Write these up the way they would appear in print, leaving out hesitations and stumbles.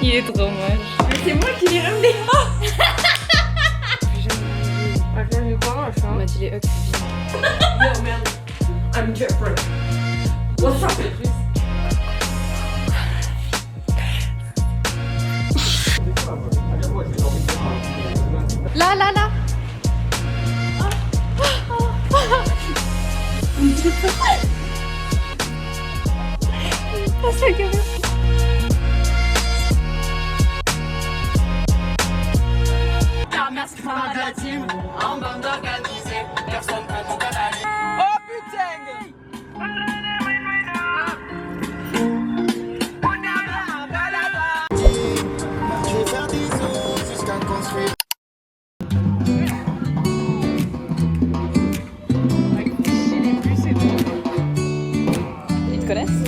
Il est trop moche. Mais c'est moi qui l'ai ramené. On m'a dit les hugs. Yo man, I'm different. What's up? Là, là, là. Ah, ça gueule. Merci par la team, en bande organisée, personne peut nous canaliser. Oh putain! Je vais faire des os jusqu'à construire. Ils te connaissent?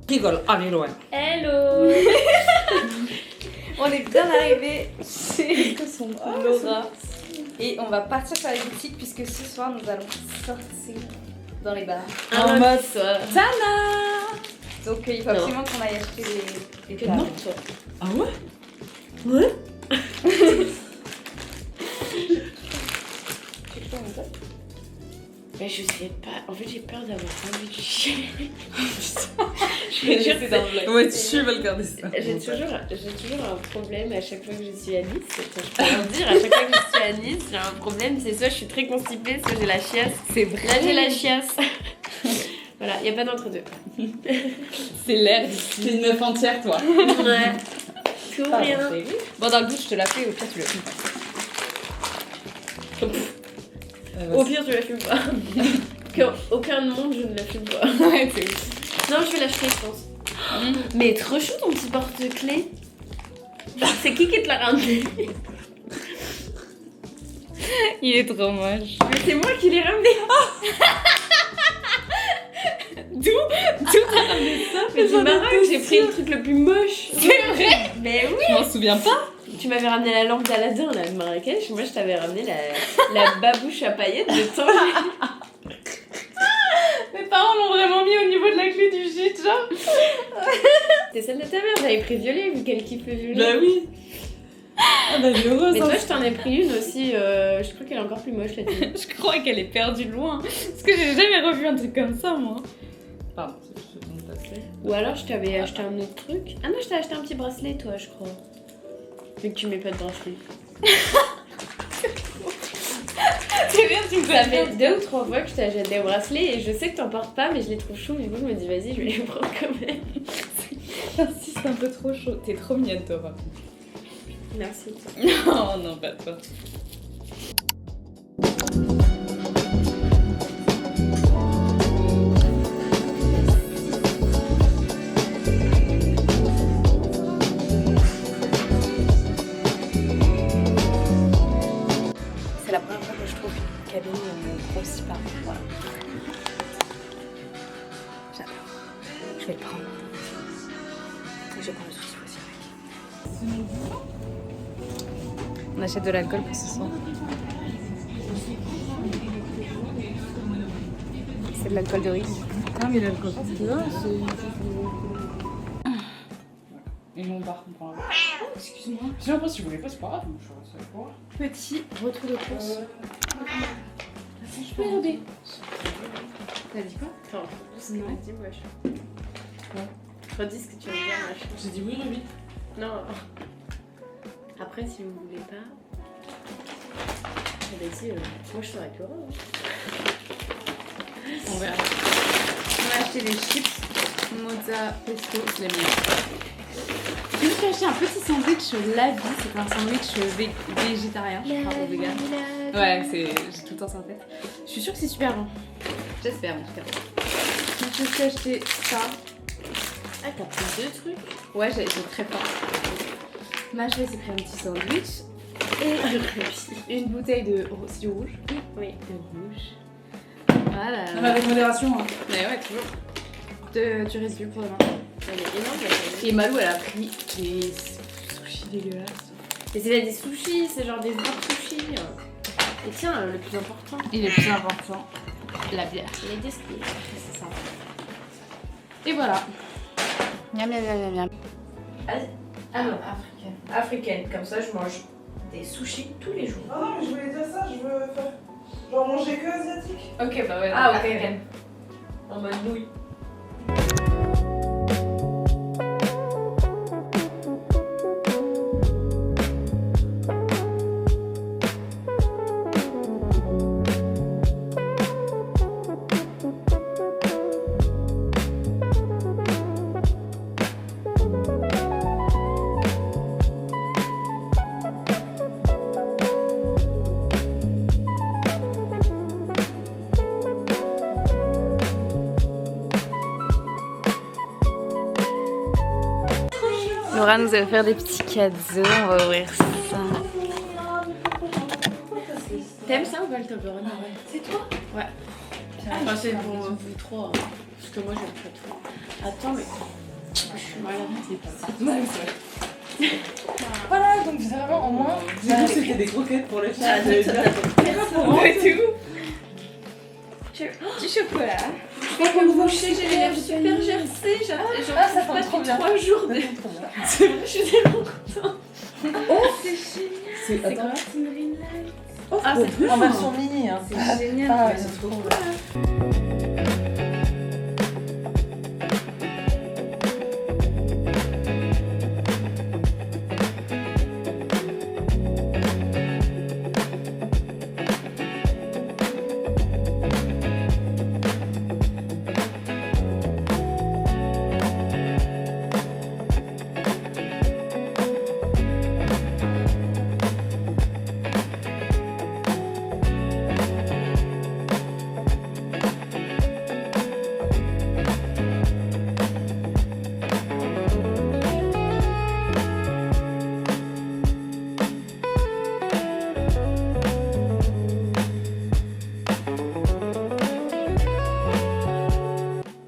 Rigole, allez loin. Hello. On est bien arrivé chez Laura et on va partir sur la boutique puisque ce soir nous allons sortir dans les bars. En mode Tana. Donc il faut absolument qu'on aille acheter des tables. Non, toi. Ah ouais? Ouais? Mais je sais pas, en fait j'ai peur d'avoir envie de chier. Je vais dire c'est dans le Ouais, tu vas le garder ça. J'ai toujours un problème à chaque fois que je suis à Nice. Enfin, je peux leur dire, à chaque fois que je suis à Nice, j'ai un problème, c'est soit je suis très constipée, soit j'ai la chiasse. C'est vrai. Là j'ai la chiasse. Voilà, y a pas d'entre-deux. C'est l'air. T'es une meuf entière, toi. Ouais. Tout Pardon, rien. chérie. Bon, dans le doute, je te la fais, au pire, tu le fumes pas. Au pire, tu la fumes pas. Aucun monde, je ne la fume pas. Ouais, c'est ouf. Non, je vais l'acheter, je pense. Mais trop chou ton petit porte-clés. C'est qui te l'a ramené? Il est trop moche. Mais c'est moi qui l'ai ramené. D'où t'as ramené ça? Mais c'est marrant que j'ai pris le truc le plus moche. C'est vrai? Mais oui. Je m'en souviens pas. Tu m'avais ramené la lampe d'Aladin là de Marrakech. Moi, je t'avais ramené la babouche à paillettes de Tanger. Mes parents l'ont vraiment mis au niveau de la clé du gîte, genre. C'est celle de ta mère. J'avais pris violet vu qu'elle kiffe le violet. Bah oui. Ah bah j'ai heureuse. Mais toi, je t'en ai pris une aussi. Je crois qu'elle est encore plus moche la tienne. Je crois qu'elle est perdue loin. Parce que j'ai jamais revu un truc comme ça, moi. Pardon, c'est ton passé. Ou alors, je t'avais acheté un autre truc. Ah non, je t'ai acheté un petit bracelet, toi, je crois. Vu que tu mets pas de bracelet. C'est bien, tu me Ça fait 2 ou 3 fois que je t'achète des bracelets et je sais que t'en portes pas, mais je les trouve chauds. Du coup, je me dis, vas-y, je vais les prendre quand même. J'insiste un peu trop chaud. T'es trop mignonne, toi. par contre. Merci. Non, non, pas toi. C'est la première fois que je trouve une cabine où on grossit pas. Voilà. J'adore. Je vais le prendre. Je prends le souci aussi avec. On achète de l'alcool pour ce soir. C'est de l'alcool de riz. Ah mais l'alcool. Et mon bar, on prend un verre. Excuse-moi. J'ai l'impression que tu voulais pas, c'est pas grave. Je reste avec toi. Petit retour de course. Je peux regarder. T'as dit quoi? Enfin, ce que Non. t'as dit, wesh. Redis ce que tu veux dire, wesh. J'ai dit oui, oui. Non. Après, si vous voulez pas. Vas-y, moi je serais plus heureux. On verra. On a acheté des chips, mozza, pesto, c'est les meilleurs. Je me suis acheté un petit sandwich La Vie, c'est un sandwich végétarien, je crois, ou vegan. Ouais, j'ai tout le temps ça en tête. Je suis sûre que c'est super bon. J'espère en tout cas. Donc je me suis acheté ça. Ah, t'as pris 2 trucs? Ouais, j'ai très fort. Maché s'est pris un petit sandwich. Et une bouteille de sirop rouge. Oui. De rouge. Voilà. Non, mais avec modération. Hein. Mais ouais, toujours. Du résidu pour demain. Elle est énorme, la famille. Et Malou, elle a pris des sushis dégueulasses. Mais c'est pas des sushis, c'est genre des vrais sushis. Et tiens, le plus important, Et le plus important, la bière. les destinées. C'est ça. Et voilà. Miam, miam, miam, miam, miam. Ah non, africaine. africaine, comme ça je mange des sushis tous les jours. Ah non, mais je voulais dire ça, je veux faire. Genre manger que asiatique. Ok, bah ouais. Ah, ok. africaine. En mode nouille. Laura nous a offert des petits cadeaux, on va ouvrir ça. T'aimes ça ou pas le Toblerone? C'est toi? Ouais. Enfin, c'est pour vous trois. Hein. Parce que moi j'aime pas trop. Attends, mais. Je suis malade. C'est pas ça. Non, mais c'est vrai. Voilà, donc vraiment, au moins, j'ai vu que c'était des croquettes pour les chats. Ouais, tout. Du chocolat. Je crois que vous sais, j'ai l'air super gercée. ça pas tombe trop depuis bien. 3 jours. C'est vrai. Je suis tellement contente. C'est quoi? Oh, Ah, c'est trop en version mini. Hein. C'est génial. Ah, ouais, c'est trop cool.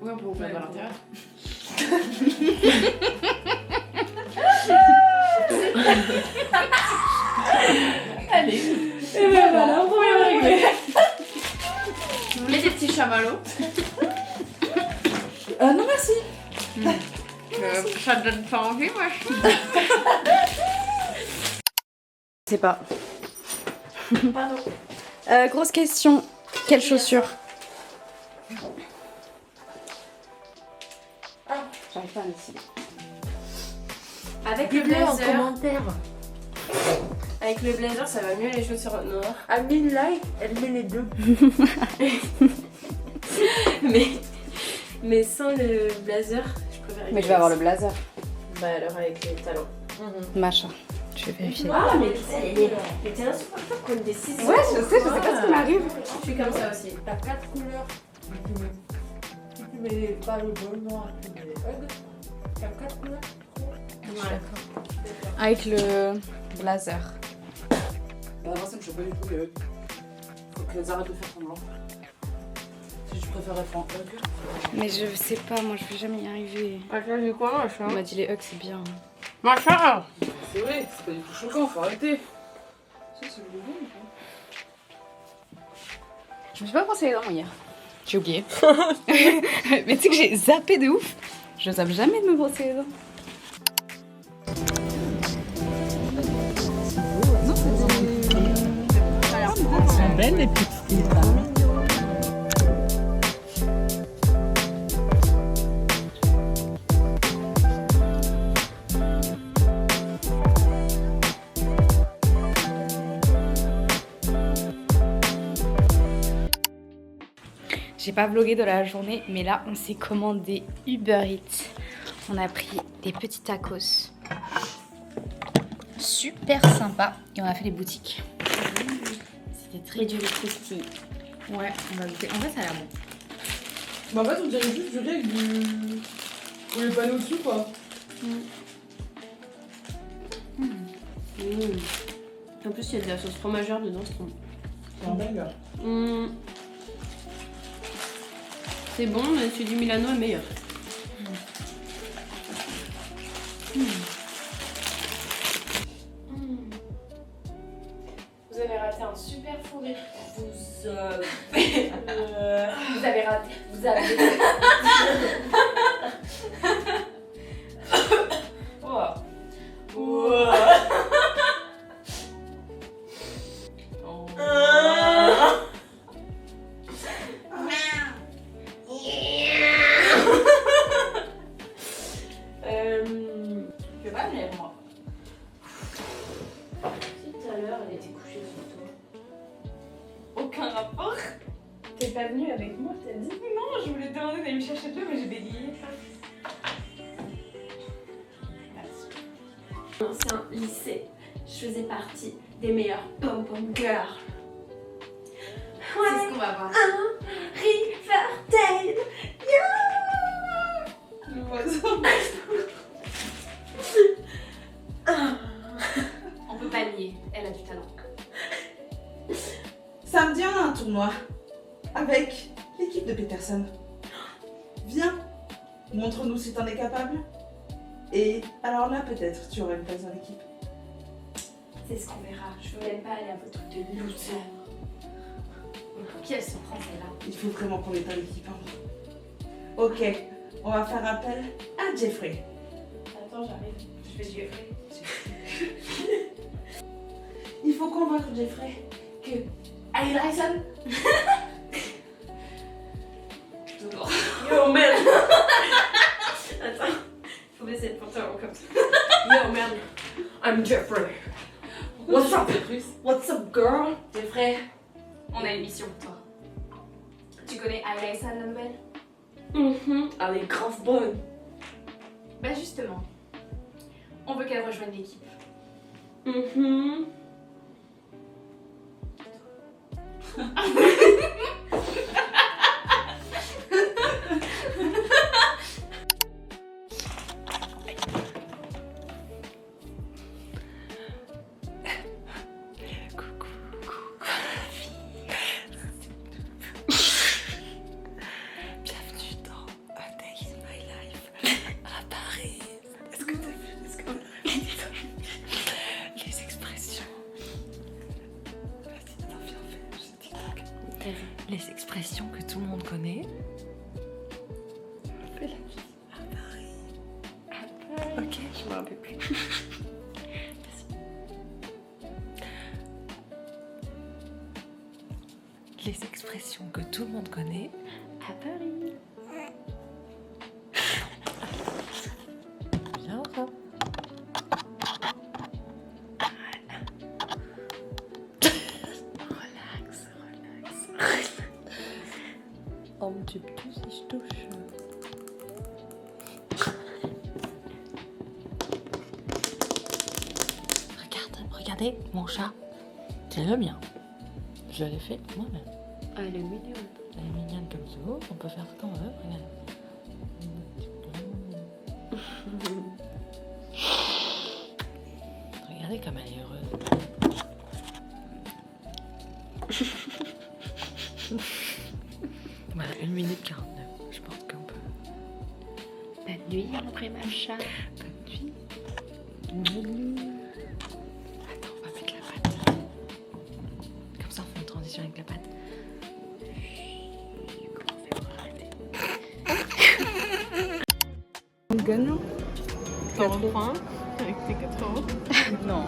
Ouais, on peut ouvrir à l'intérieur. Allez. Et ben voilà, on va régler. Vous voulez des petits chamallows? Non, merci. Ça te donne pas envie, moi? Je sais pas. Pardon. Grosse question. Quelles chaussures? J'arrive pas à décider. Avec le blazer. commentaire. Avec le blazer, ça va mieux les chaussures noires. Amine like, elle met les deux. Mais sans le blazer, je préfère. Mais je vais avoir le blazer. Bah alors avec les talons. Machin. Je vais vérifier. Ah mais t'es insupportable comme des 6. Ouais, je sais pas ce qui m'arrive. Je suis comme ça aussi. T'as 4 couleurs. Si tu mets pas le bleu noir, tu mets les hugs. T'as 4 couleurs. Avec le blazer. Bah, moi, ça me choque pas du tout. Faut qu'elles arrêtent de faire semblant. Si je préférais faire un hug. Mais je sais pas, moi je vais jamais y arriver. Machin, c'est quoi On machin? m'a dit les hugs c'est bien. Machin! C'est vrai, c'est pas du tout choquant, faut arrêter. Ça, c'est le bon, Je me suis pas brossé les dents hier. J'ai oublié. Mais tu sais que j'ai zappé de ouf. Je zappe jamais de me brosser les dents. Elles sont belles les petites filles. J'ai pas vlogué de la journée, mais là on s'est commandé Uber Eats. On a pris des petits tacos. Super sympa. Et on a fait les boutiques. C'était très dur. Ouais, on va goûter. En vrai ça a l'air bon. Bah en fait on dirait juste du riz avec du... Ou les panneaux dessus quoi. En plus, il y a de la sauce fromagère dedans, c'est trop bon. C'est un banger. C'est bon, mais celui du Milano est meilleur. Vous avez raté un super fou rire. Vous avez raté. Vous avez. Je vais pas venir moi. Si tout à l'heure, elle était couchée sur toi. Aucun rapport. T'es pas venue avec moi, t'as dit non, je voulais te demander d'aller me chercher de l'eau, mais j'ai bégayé. Ancien lycée, je faisais partie des meilleures pom-pom girls. C'est ce qu'on va voir. Riverdale. Le voisin. On peut pas nier, elle a du talent. Samedi, on a un tournoi avec l'équipe de Peterson. Viens, montre-nous si t'en es capable. Et alors là, peut-être, tu auras une place dans l'équipe. C'est ce qu'on verra. Je veux même pas aller à votre truc de loser. Pour qui elle se prend celle-là? Il faut vraiment qu'on ait pas l'équipe. Ok, on va faire appel à Jeffrey. Attends, j'arrive. Je vais Jeffrey. Il faut convaincre Jeffrey que Allison. Yo, merde. Attends, faut baisser le pantalon comme ça. Yo, merde. I'm Jeffrey. What's up? What's up, girl? Jeffrey, on a une mission pour toi. Tu connais Ayla Lambel? Elle est grave bonne. Bah justement, on veut qu'elle rejoigne l'équipe. Bienvenue dans A Day in My Life à Paris. Est-ce que t'as vu les expressions? Vas-y, attends, viens, fais ce TikTok. Les expressions que tout le monde connaît. Fais la vie. À Paris. Ok, je me rappelle plus. Les expressions que tout le monde connaît à Paris. Viens, on va. Relax, relax. Oh, mais tu peux si je touche. Regardez mon chat. C'est le mien. Je l'ai fait moi-même. Ah, elle est mignonne. Elle est mignonne comme ça. Oh, on peut faire ce qu'on veut. Regarde. Regardez comme elle est heureuse. Voilà, 1 minute 49. Je pense qu'on peut. Bonne nuit, après ma chat. Bonne nuit. Attends, on va mettre la pâte. Comme ça, on fait une transition avec la pâte. Comment on fait pour arrêter? Gagnant. T'en reprends avec tes 4 euros. Non,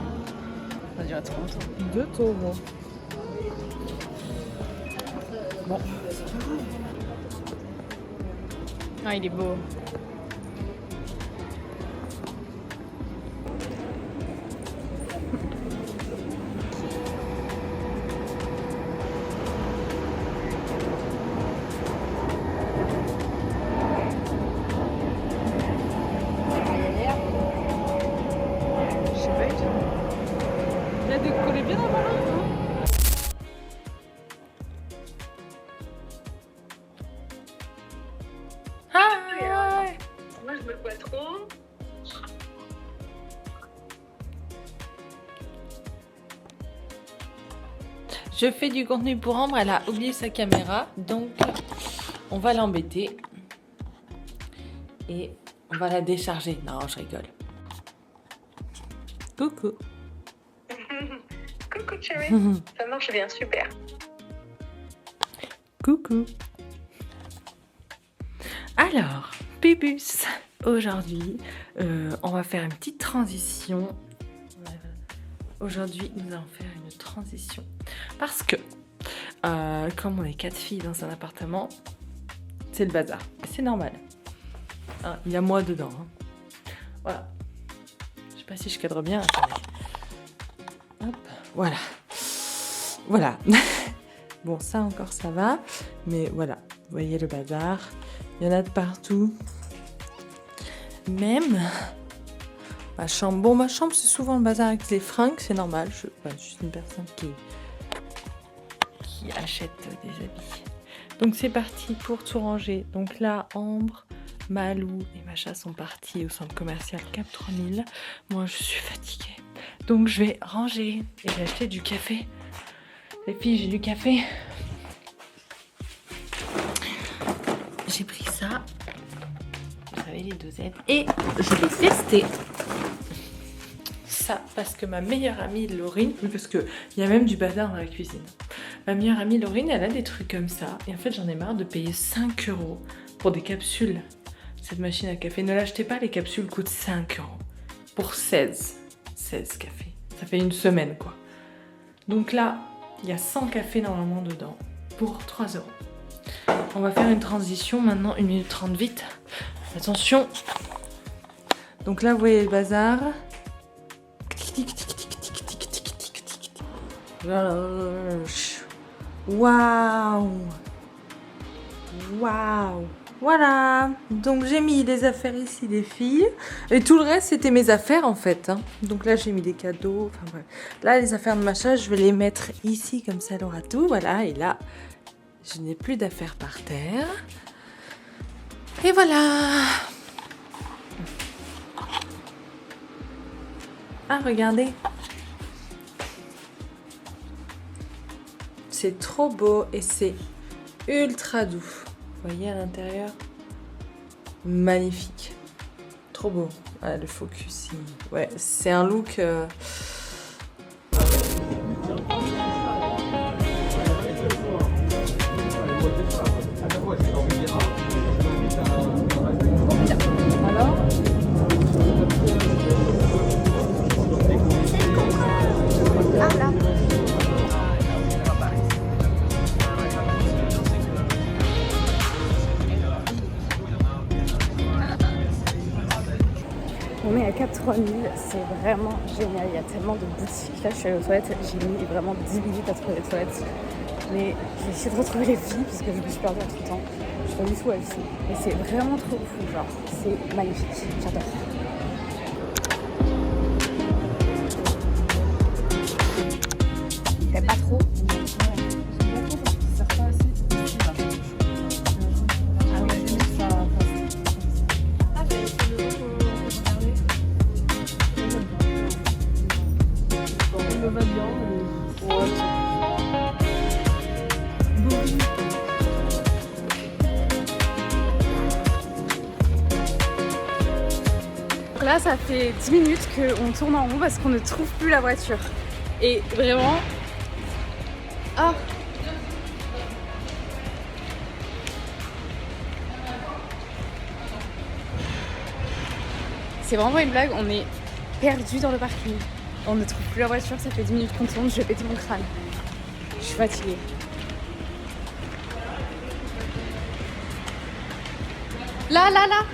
ça dure trop longtemps. 2 euros. Bon. Ah, il est beau. quoi trop? Je fais du contenu pour Ambre, elle a oublié sa caméra, donc on va l'embêter. Et on va la décharger. Non, je rigole. Coucou. Coucou chérie, ça marche bien, super. Coucou. Alors, Pubus, aujourd'hui, on va faire une petite transition. Aujourd'hui, nous allons faire une transition parce que, comme on est 4 filles dans un appartement, c'est le bazar. C'est normal. Hein, il y a moi dedans. Hein. Voilà. Je sais pas si je cadre bien. Attendez. Hop, voilà. Voilà. Bon, ça encore, ça va. Mais voilà, vous voyez le bazar. Il y en a de partout. Même ma chambre. Bon, ma chambre, c'est souvent le bazar avec les fringues. C'est normal. Je suis une personne qui achète des habits. Donc, c'est parti pour tout ranger. Donc là, Ambre, Malou et Macha sont partis au centre commercial Cap 3000. Moi, je suis fatiguée. Donc, je vais ranger et j'ai acheté du café. Les filles, j'ai du café. J'ai pris ça. Vous savez, les dosettes. Et je vais tester ça parce que ma meilleure amie Laurine, oui, parce qu'il y a même du bazar dans la cuisine. Ma meilleure amie Laurine, elle a des trucs comme ça. Et en fait, j'en ai marre de payer 5 € pour des capsules. Cette machine à café, ne l'achetez pas, les capsules coûtent 5 € pour 16 cafés. Ça fait une semaine, quoi. Donc là, il y a 100 cafés normalement dedans pour 3 €. On va faire une transition maintenant, 1 minute 30 vite. Attention. Donc là, vous voyez le bazar. Waouh. Waouh. Voilà, donc j'ai mis les affaires ici des filles et tout le reste c'était mes affaires en fait. Hein. Donc là j'ai mis des cadeaux, enfin bref. Là les affaires de Macha je vais les mettre ici comme ça elle aura tout, voilà. Et là je n'ai plus d'affaires par terre. Et voilà. Ah regardez. C'est trop beau et c'est ultra doux. Vous voyez à l'intérieur, magnifique, trop beau. Ah, le focus, ouais, c'est un look. On est à Cap 3000, c'est vraiment génial, il y a tellement de boutiques. Là je suis allée aux toilettes, j'ai mis vraiment 10 minutes à trouver les toilettes. Mais j'ai essayé de retrouver les filles parce que je me suis perdue entre temps. Je suis pas du tout où elles sont. Mais c'est vraiment trop fou, genre c'est magnifique, j'adore. Il fait pas trop. Là, ça fait 10 minutes qu'on tourne en rond parce qu'on ne trouve plus la voiture. Et vraiment... Ah! C'est vraiment une blague, on est perdu dans le parking. On ne trouve plus la voiture, ça fait 10 minutes qu'on tourne, je vais péter mon crâne. Je suis fatiguée. Là, là, là!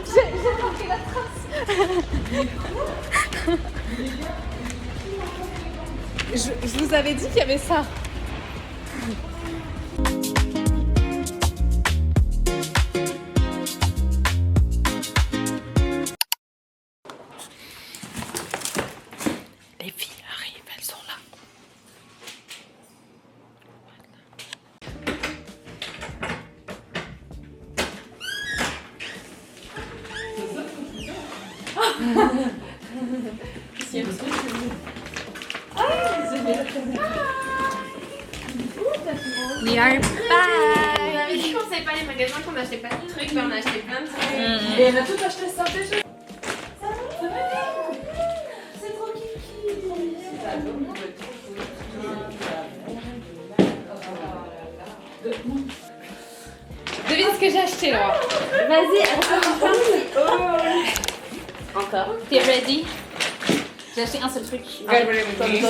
J'ai manqué la trace. Je vous avais dit qu'il y avait ça. Les filles arrivent, elles sont là. We are back. On avait dit qu'on savait pas les magasins, qu'on achetait pas de trucs, mais on a acheté plein de trucs. Et elle a tout acheté ça déjà. C'est trop kiki. Devine ce que j'ai acheté là. Vas-y, attends. Encore. T'es ready? J'ai acheté un seul truc. J'ai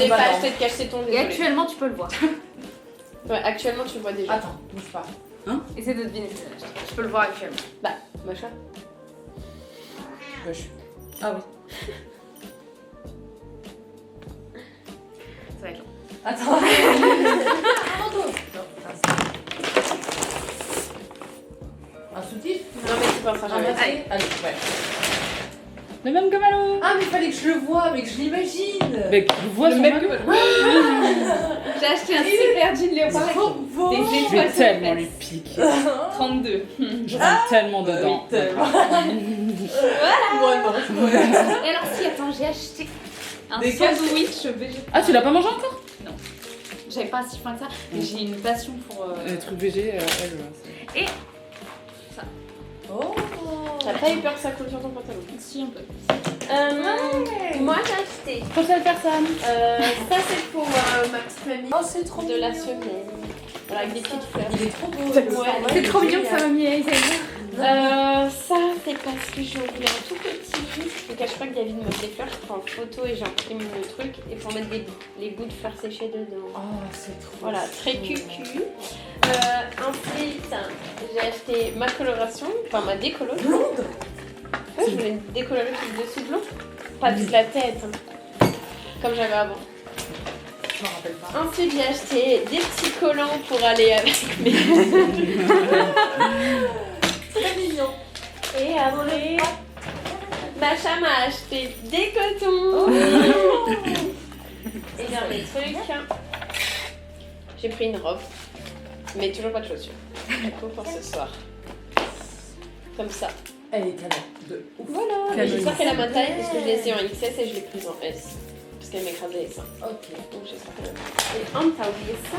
pas acheté de cacheton, Et désolé. actuellement, tu peux le voir. Ouais, actuellement tu le vois déjà. Attends, bouge pas. Essaye de deviner ce que j'ai acheté. Je peux le voir actuellement. Bah, machin. Ah oui. Ça va être long. Attends. Un soutif. Non mais tu penses à jamais. Allez, ouais. Le même que Malo. Ah mais fallait que je le voie, mais que je l'imagine. Mais tu vois son même maillot. J'ai acheté un super jean léopard avec des Je étoiles vais sur les tellement fesses. lui piquer. 32. Je rentre tellement dedans. Moi non. Et alors, si, attends, j'ai acheté un Des sandwich végétarien. Ah, tu l'as pas mangé encore? J'avais pas si faim que ça, mais j'ai une passion pour. Les trucs végé, elle. Oh. T'as pas eu peur que ça coule sur ton pantalon? Si, un peu. Moi j'ai acheté. Pour quelle personne? Ça c'est pour ma petite mamie. Oh c'est trop De la mignon. semaine. Voilà, avec des petites fleurs. Il est trop beau. Ouais, C'est trop mignon que ça m'a mis à essayer. Ça c'est parce que j'ai oublié un tout petit. Je ne cache pas que David me fait fleurs. Je prends en photo et j'imprime le truc. Et pour mettre les bouts de fleurs séchées dedans. Oh c'est trop. Voilà, très cucu. Ensuite, j'ai acheté ma coloration, enfin ma décolo. Blonde. Ouais, je voulais décolorer tout le dessus blond. Pas toute la tête, hein, comme j'avais avant. Je m'en rappelle pas. Ensuite, j'ai acheté des petits collants pour aller avec mes. Très mignon. Et après, Macha m'a acheté des cotons. Et dans mes trucs, j'ai pris une robe, mais toujours pas de chaussures. Du coup, pour ce soir. Comme ça. Elle est canon de ouf. Voilà. Mais j'espère qu'elle a ma taille parce que je l'ai essayé en XS et je l'ai prise en S. Parce qu'elle m'écrasait les seins. Ok. Donc j'espère qu'elle a ma taille. Et Anne, t'as oublié ça?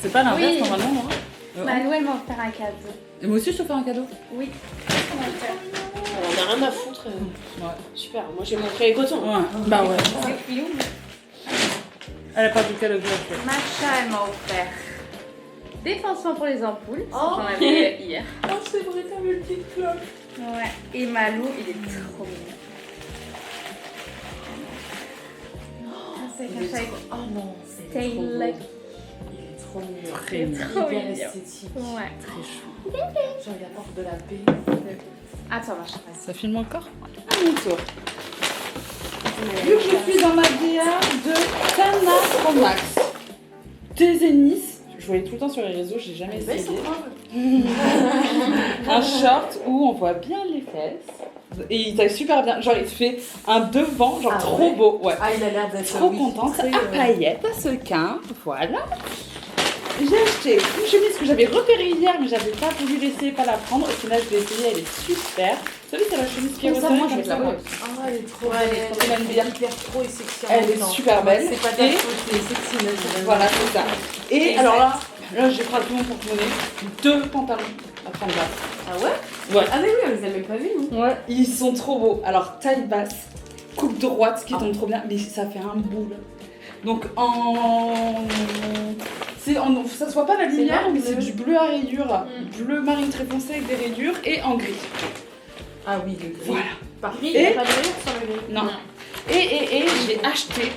C'est pas l'inverse Oui. normalement, moi. Malo, elle m'a offert un cadeau. Et moi aussi, je te fais un cadeau. Oui. On a rien à foutre. Ouais. Super, moi j'ai montré les cotons. Ouais. Bah ouais. C'est cute. Elle a pas vu quel objet. Macha, elle m'a offert des pansements pour les ampoules. Oh. J'en avais hier. Oh c'est vrai, t'as vu le petit clope. Ouais. Et Malo, il est trop mignon. C'est caché avec Oh non, c'est Stay trop beau. Lucky. Il est trop mignon. Très mignon. Trop Hyper mignon. esthétique. Ouais. Très chou. Genre il apporte de la paix. Attends, Macha. Ça filme encore? À mon tour. Vu que je suis dans ma DA de Tana Pro Max. Tézénis. Je voyais tout le temps sur les réseaux, j'ai jamais Mais ils essayé. sont braves. Un short où on voit bien les fesses. Et il taille super bien. Genre, il te fait un devant, genre Ah trop ouais. beau. Ouais. Ah il a l'air d'être Trop oui, contente. très, À paillettes, à sequins. Voilà. J'ai acheté une chemise que j'avais repérée hier, mais j'avais pas voulu laisser pas la prendre. Au final, je l'ai essayée, elle est super. Vous savez, c'est la chemise qui est Comme ça, resserrée moi, je comme vais ça. la voir. Ah elle est trop Ouais, elle est belle. trop belle, bien. Hyper pro et sexy. en Elle même est temps. super belle. C'est pas ta Et- faute, c'est sexy naturellement. Voilà, c'est ça. Et alors là, j'ai pris tout mon porte-monnaie. 2 pantalons à prendre basse. Ah ouais? Ouais. Ah mais oui, on les a même pas vus nous. Ouais, ils sont trop beaux. Alors, taille basse, coupe droite, qui tombe trop bien, mais ça fait un boule. Donc, ça se voit pas la lumière, mais c'est du bleu à rayures, bleu marine très foncé avec des rayures et en gris. Ah oui, le gris. Voilà. Par contre, il Et- n'y a pas de rayures sur le gris. Non. Et j'ai acheté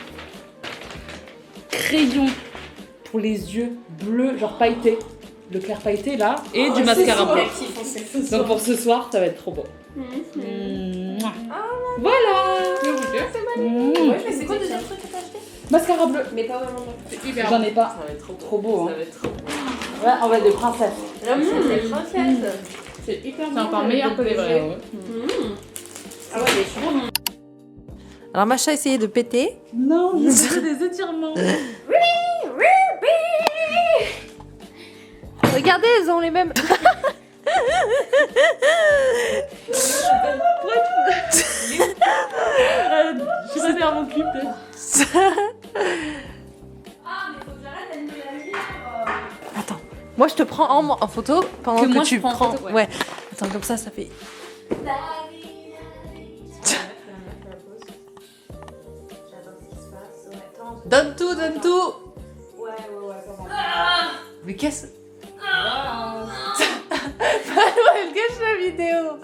crayon pour les yeux bleus, genre pailletés. Le clair pailleté là, et du mascara bleu. Donc pour ce soir, ça va être trop beau. Mouah. Voilà. Ouais, mais c'est quoi le deuxième truc que t'as acheté? Mascara bleu. Mais pas vraiment. J'en ai pas. Ça va être trop beau. Trop beau, hein. Ça va être trop beau. Ouais, on va être des princesses. C'est princesse. C'est hyper C'est encore meilleur que les vrais. Ah ouais, mais super. Alors Macha a essayé de péter. Non, je fais des étirements. Regardez, elles ont les mêmes. Je vais faire mon clip. Moi, je te prends en photo pendant que, moi, tu je prends en prends. photo, ouais. Ouais. Attends, comme ça fait. Donne tout, donne tout. Mais qu'est-ce. Elle gâche la vidéo.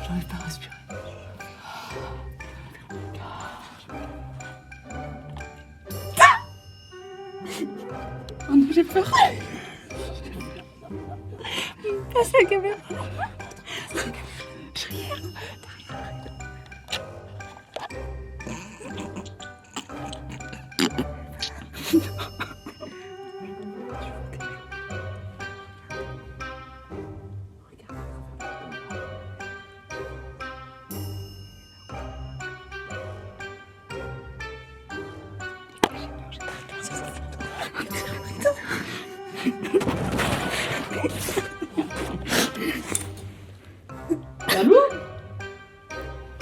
J'arrive pas à respirer. Oh non, j'ai peur. Passe la caméra. Je ris.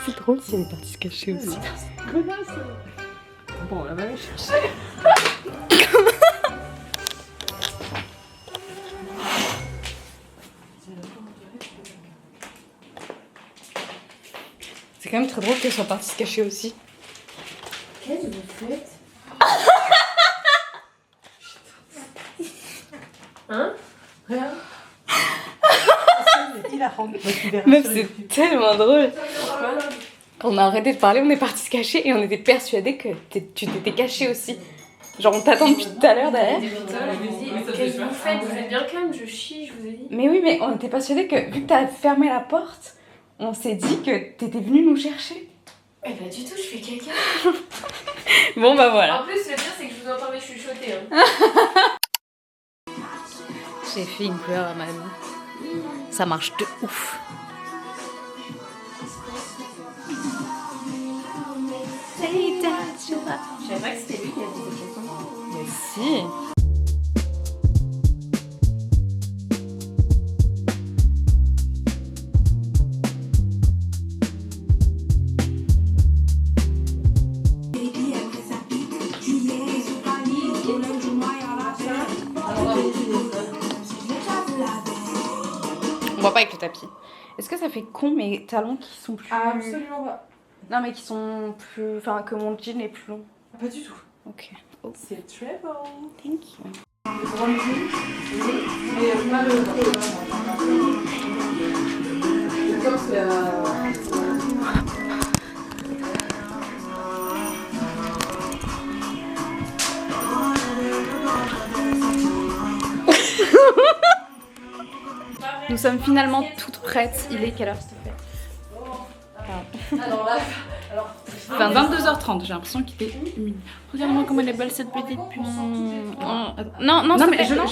C'est drôle si elle est partie se cacher aussi. Bon, on va aller chercher. C'est quand même très drôle qu'elle soit partie se cacher aussi. Qu'est-ce que vous faites? Hein? Rien. Il a rendu. Meuf, c'est tellement drôle. Quand on a arrêté de parler, on est parti se cacher et on était persuadés que tu t'étais caché aussi. Genre, on t'attend depuis tout à l'heure derrière. Qu'est-ce que vous faites? Vous êtes bien calme, je chie, je vous ai dit. Mais oui, mais on était persuadés que vu que t'as fermé la porte, on s'est dit que t'étais venu nous chercher. Eh bah du tout, je fais caca. Bon bah voilà. En plus, le pire, c'est que je vous entendais chuchoter. Hein. J'ai fait une couleur à ma vie. Ça marche de ouf. Je savais pas que c'était lui qui avait dit cette chanson. Mais si. On voit pas avec le tapis. Est-ce que ça fait con mes talons qui sont plus... Absolument pas. Non mais qui sont plus... Enfin que mon jean est plus long. Pas du tout. Ok. Oh. C'est très bon. Thank you. Mais pas le. Je pense que Nous sommes finalement toutes prêtes. Il est quelle heure s'il te plaît? Alors là, Enfin 22h30, j'ai l'impression qu'il est minuit. Regarde-moi comme elle est belle cette petite puce. Non, non, mais je non.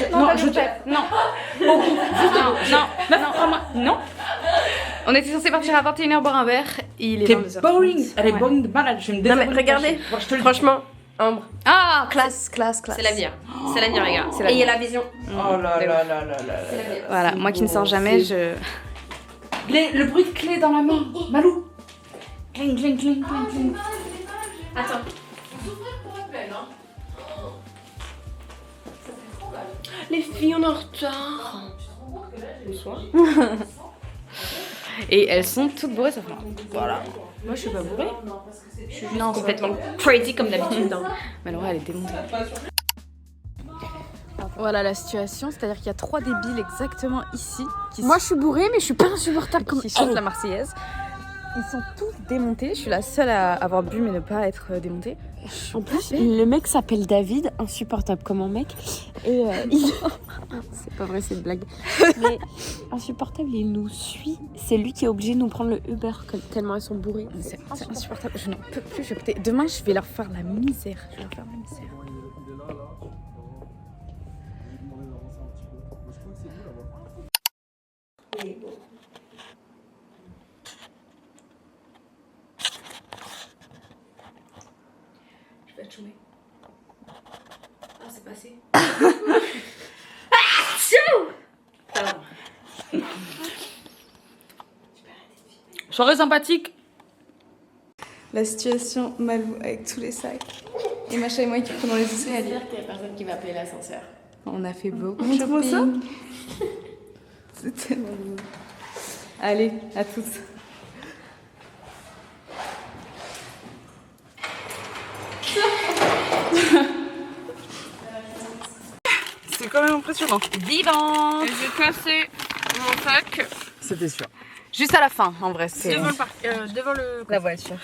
Non. On était censé partir à 21h boire un verre et il est t'es 22h30. boring. Elle est boring de malade. Je vais me non mais désabonner. regardez, Moi, je te le dis. franchement, Ambre, Ah, classe. c'est l'avenir. C'est l'avenir, les gars. C'est l'avenir. Ayez la vision. Oh là là là là là. C'est l'avenir. Voilà, moi qui ne sors jamais, je... Le bruit de clé dans la main. Malou. Cling, cling, cling, cling, cling. Attends. Les filles, on est en retard. Et elles sont toutes bourrées sauf moi. Voilà. Moi je suis pas bourrée. Je suis juste Complètement crazy comme d'habitude. Hein. Mais Laura elle est démontée. Voilà la situation, c'est-à-dire qu'il y a 3 débiles exactement ici. Moi je suis bourrée mais je suis pas insupportable comme qui chante la Marseillaise. Ils sont tous démontés, je suis la seule à avoir bu mais ne pas être démontée. En plus, le mec s'appelle David, insupportable comme un mec. Et c'est pas vrai, c'est une blague. Mais insupportable, il nous suit. C'est lui qui est obligé de nous prendre le Uber tellement elles sont bourrées. C'est insupportable, je n'en peux plus. Demain je vais leur faire la misère. Je vais être chômée. Ah, c'est passé. Soirée sympathique. La situation Malou avec tous les sacs. Et Macha et moi qui prenons les escaliers. J'espère qu'il y a personne qui va appeler l'ascenseur. On a fait beaucoup de shopping. C'est tellement beau. Allez, à tous. C'est quand même impressionnant. Vivant. J'ai cassé mon sac C'était sûr. Juste à la fin, en vrai, c'est devant le la voiture.